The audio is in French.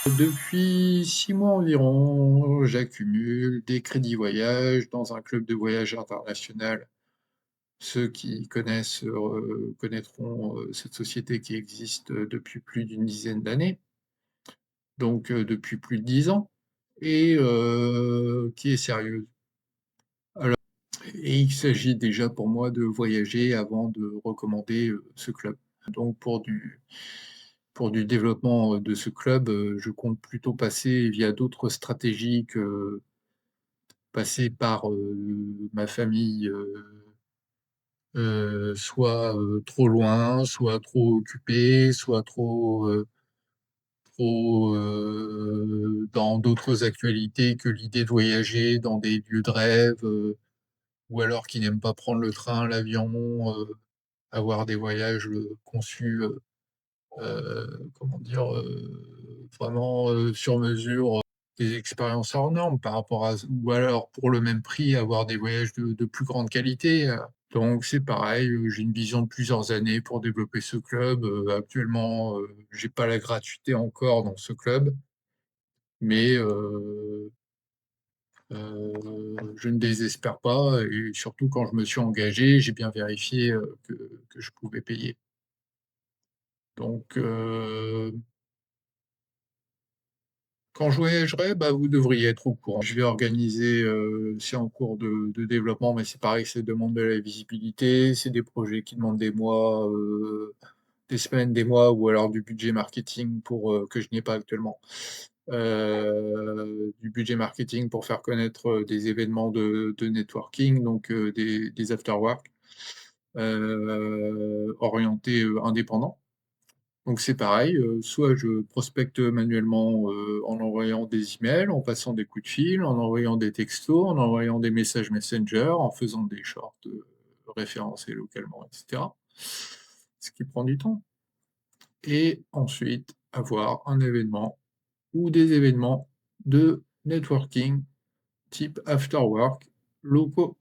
Depuis 6 mois environ, j'accumule des crédits voyage dans un club de voyage international. Ceux qui connaissent, connaîtront, cette société qui existe, depuis plus d'une dizaine d'années, donc depuis plus de 10 ans et qui est sérieuse. Alors et il s'agit déjà pour moi de voyager avant de recommander, ce club. Donc pour du développement, de ce club, je compte plutôt passer via d'autres stratégies que passer par, ma famille, soit, trop loin, soit trop occupée, soit trop, dans d'autres actualités que l'idée de voyager dans des lieux de rêve, ou alors qui n'aiment pas prendre le train, l'avion, avoir des voyages, conçus, comment dire? Vraiment, sur mesure, des expériences hors normes par rapport à ou alors pour le même prix avoir des voyages de plus grande qualité. Donc c'est pareil, j'ai une vision de plusieurs années pour développer ce club. Actuellement, j'ai pas la gratuité encore dans ce club, mais je ne désespère pas et surtout quand je me suis engagé, j'ai bien vérifié, que je pouvais payer. Donc quand je voyagerai, bah, vous devriez être au courant. Je vais organiser, c'est en cours de développement, mais c'est pareil, ça demande de la visibilité, c'est des projets qui demandent des mois, des semaines, des mois ou alors du budget marketing pour, que je n'ai pas actuellement. Du budget marketing pour faire connaître, des événements de networking, donc des after work, orientés, indépendants. Donc c'est pareil, soit je prospecte manuellement, en envoyant des emails, en passant des coups de fil, en envoyant des textos, en envoyant des messages Messenger, en faisant des shorts, référencés localement et cetera. Ce qui prend du temps et ensuite avoir un événement ou des événements de networking type after work locaux.